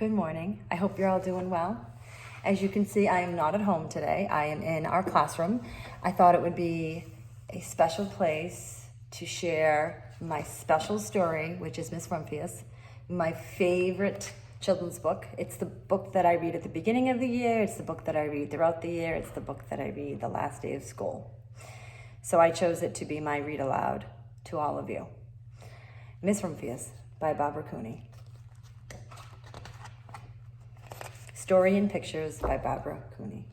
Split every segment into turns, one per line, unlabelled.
Good morning. I hope you're all doing well. As you can see, I am not at home today. I am in our classroom. I thought it would be a special place to share my special story, which is Miss Rumphius, my favorite children's book. It's the book that I read at the beginning of the year. It's the book that I read throughout the year. It's the book that I read the last day of school. So I chose it to be my read aloud to all of you. Miss Rumphius by Barbara Cooney. Story and Pictures by Barbara Cooney.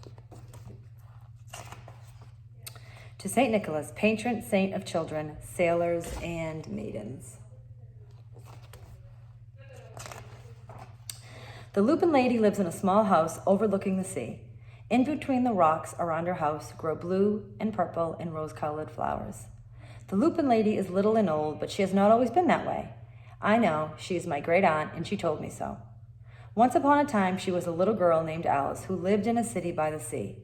To St. Nicholas, patron saint of children, sailors, and maidens. The Lupin lady lives in a small house overlooking the sea. In between the rocks around her house grow blue and purple and rose-colored flowers. The Lupin lady is little and old, but she has not always been that way. I know, she is my great aunt, and she told me so. Once upon a time, she was a little girl named Alice who lived in a city by the sea.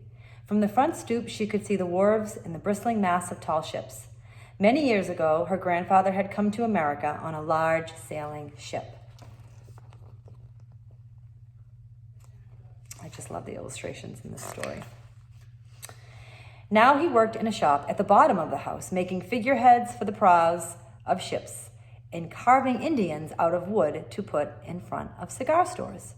From the front stoop, she could see the wharves and the bristling mass of tall ships. Many years ago, her grandfather had come to America on a large sailing ship. I just love the illustrations in this story. Now he worked in a shop at the bottom of the house, making figureheads for the prows of ships and carving Indians out of wood to put in front of cigar stores.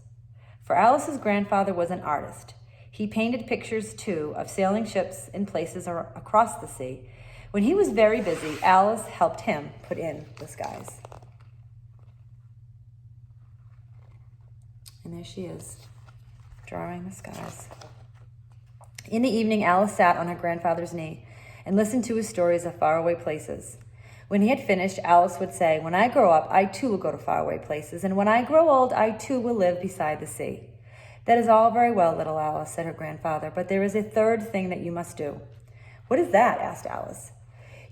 For Alice's grandfather was an artist. He painted pictures, too, of sailing ships in places across the sea. When he was very busy, Alice helped him put in the skies. And there she is, drawing the skies. In the evening, Alice sat on her grandfather's knee and listened to his stories of faraway places. When he had finished, Alice would say, "When I grow up, I too will go to faraway places, and when I grow old, I too will live beside the sea." "That is all very well, little Alice," said her grandfather, "but there is a third thing that you must do." "What is that?" asked Alice.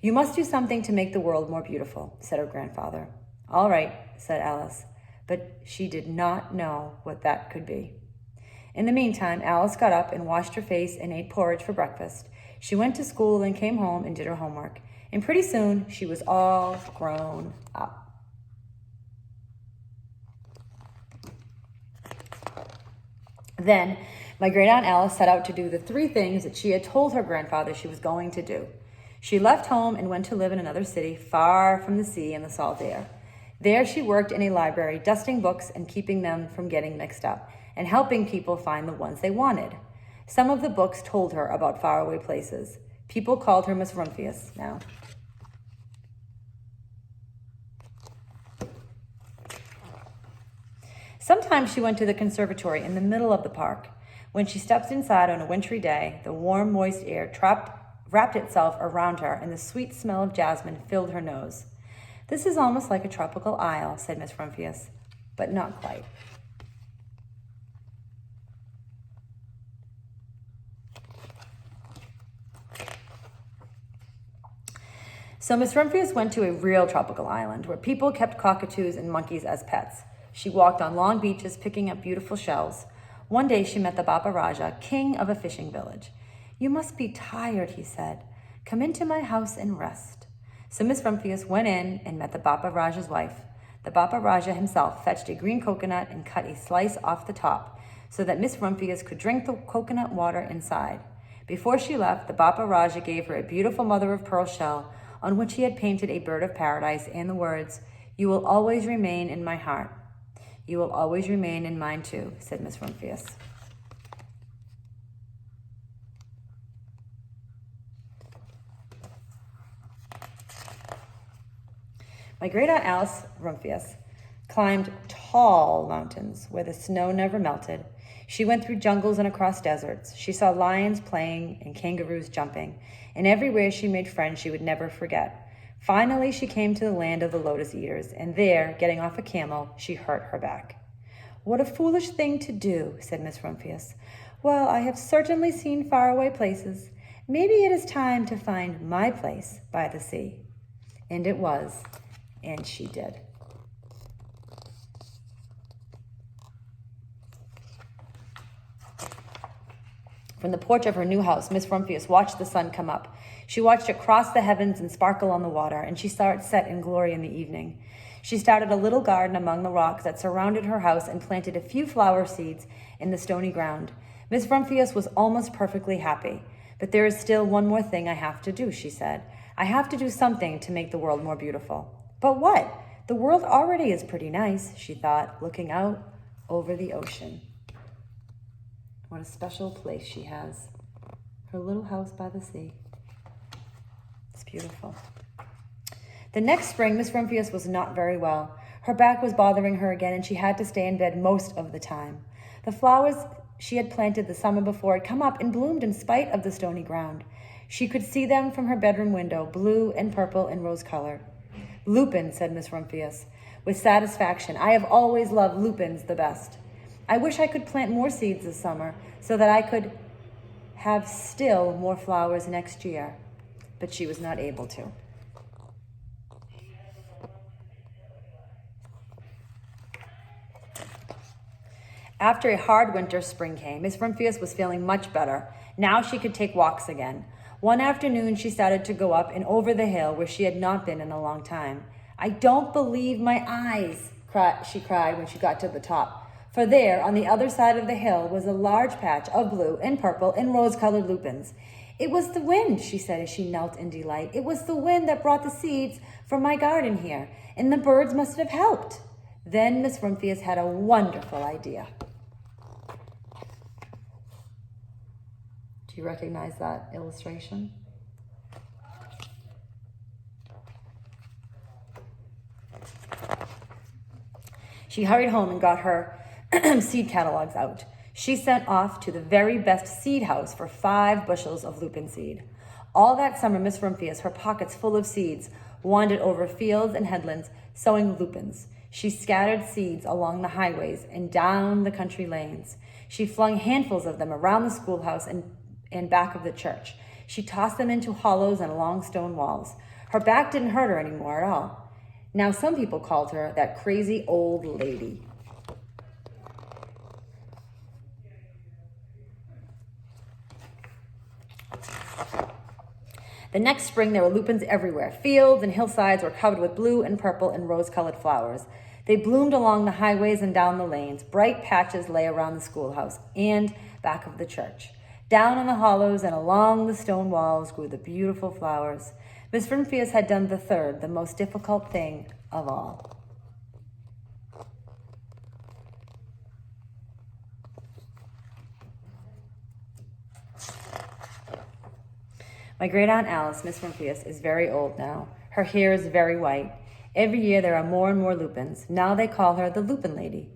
"You must do something to make the world more beautiful," said her grandfather. "All right," said Alice, but she did not know what that could be. In the meantime, Alice got up and washed her face and ate porridge for breakfast. She went to school and came home and did her homework. And pretty soon, she was all grown up. Then, my great-aunt Alice set out to do the 3 things that she had told her grandfather she was going to do. She left home and went to live in another city, far from the sea and the salt air. There she worked in a library, dusting books and keeping them from getting mixed up, and helping people find the ones they wanted. Some of the books told her about faraway places. People called her Miss Rumphius now. Sometimes she went to the conservatory in the middle of the park. When she stepped inside on a wintry day, the warm, moist air wrapped itself around her, and the sweet smell of jasmine filled her nose. "This is almost like a tropical isle," said Miss Rumphius, "but not quite." So Miss Rumphius went to a real tropical island where people kept cockatoos and monkeys as pets. She walked on long beaches, picking up beautiful shells. One day she met the Bapa Raja, king of a fishing village. "You must be tired," he said. "Come into my house and rest." So Miss Rumphius went in and met the Bapa Raja's wife. The Bapa Raja himself fetched a green coconut and cut a slice off the top so that Miss Rumphius could drink the coconut water inside. Before she left, the Bapa Raja gave her a beautiful mother-of-pearl shell on which he had painted a bird of paradise and the words, "You will always remain in my heart." "You will always remain in mine too," said Miss Rumphius. My great-aunt Alice Rumphius climbed tall mountains where the snow never melted. She went through jungles and across deserts. She saw lions playing and kangaroos jumping, and everywhere she made friends she would never forget. Finally, she came to the land of the lotus eaters, and there, getting off a camel, she hurt her back. "What a foolish thing to do," said Miss Rumphius. "Well, I have certainly seen faraway places. Maybe it is time to find my place by the sea." And it was, and she did. From the porch of her new house, Miss Rumphius watched the sun come up. She watched it cross the heavens and sparkle on the water, and she saw it set in glory in the evening. She started a little garden among the rocks that surrounded her house and planted a few flower seeds in the stony ground. Miss Rumphius was almost perfectly happy. But there is still one more thing I have to do, she said. I have to do something to make the world more beautiful. But what? The world already is pretty nice, she thought, looking out over the ocean. What a special place she has. Her little house by the sea. It's beautiful. The next spring, Miss Rumphius was not very well. Her back was bothering her again, and she had to stay in bed most of the time. The flowers she had planted the summer before had come up and bloomed in spite of the stony ground. She could see them from her bedroom window, blue and purple and rose-colored. Lupins, said Miss Rumphius, with satisfaction. I have always loved lupins the best. I wish I could plant more seeds this summer so that I could have still more flowers next year. But she was not able to. After a hard winter, spring came. Miss Rumphius was feeling much better. Now she could take walks again. One afternoon, she started to go up and over the hill where she had not been in a long time. I don't believe my eyes, she cried when she got to the top. For there, on the other side of the hill, was a large patch of blue and purple and rose-colored lupins. It was the wind, she said as she knelt in delight. It was the wind that brought the seeds from my garden here, and the birds must have helped. Then Miss Rumphius had a wonderful idea. Do you recognize that illustration? She hurried home and got her seed catalogs out. She sent off to the very best seed house for 5 bushels of lupin seed. All that summer, Miss Rumphius, her pockets full of seeds, wandered over fields and headlands, sowing lupins. She scattered seeds along the highways and down the country lanes. She flung handfuls of them around the schoolhouse and back of the church. She tossed them into hollows and along stone walls. Her back didn't hurt her anymore at all. Now some people called her that crazy old lady. The next spring, there were lupins everywhere. Fields and hillsides were covered with blue and purple and rose-colored flowers. They bloomed along the highways and down the lanes. Bright patches lay around the schoolhouse and back of the church. Down in the hollows and along the stone walls grew the beautiful flowers. Miss Rumphius had done the third, the most difficult thing of all. My great-aunt Alice, Miss Rumphius, is very old now. Her hair is very white. Every year there are more and more lupins. Now they call her the Lupin Lady.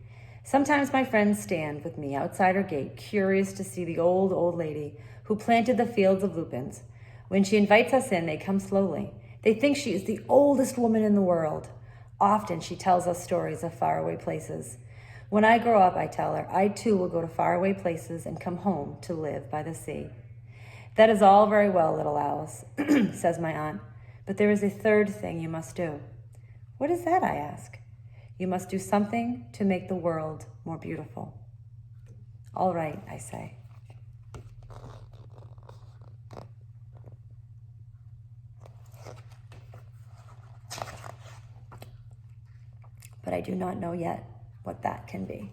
Sometimes my friends stand with me outside her gate, curious to see the old lady who planted the fields of lupins. When she invites us in, they come slowly. They think she is the oldest woman in the world. Often she tells us stories of faraway places. When I grow up, I tell her, I too will go to faraway places and come home to live by the sea. That is all very well, little Alice, says my aunt, but there is a third thing you must do. What is that, I ask. You must do something to make the world more beautiful. All right, I say. But I do not know yet what that can be.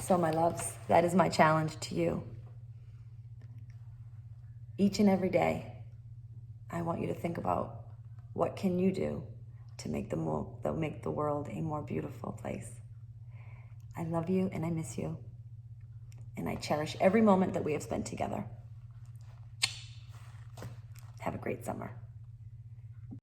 So, my loves, that is my challenge to you. Each and every day, I want you to think about what can you do to make the world a more beautiful place. I love you and I miss you, and I cherish every moment that we have spent together. Have a great summer.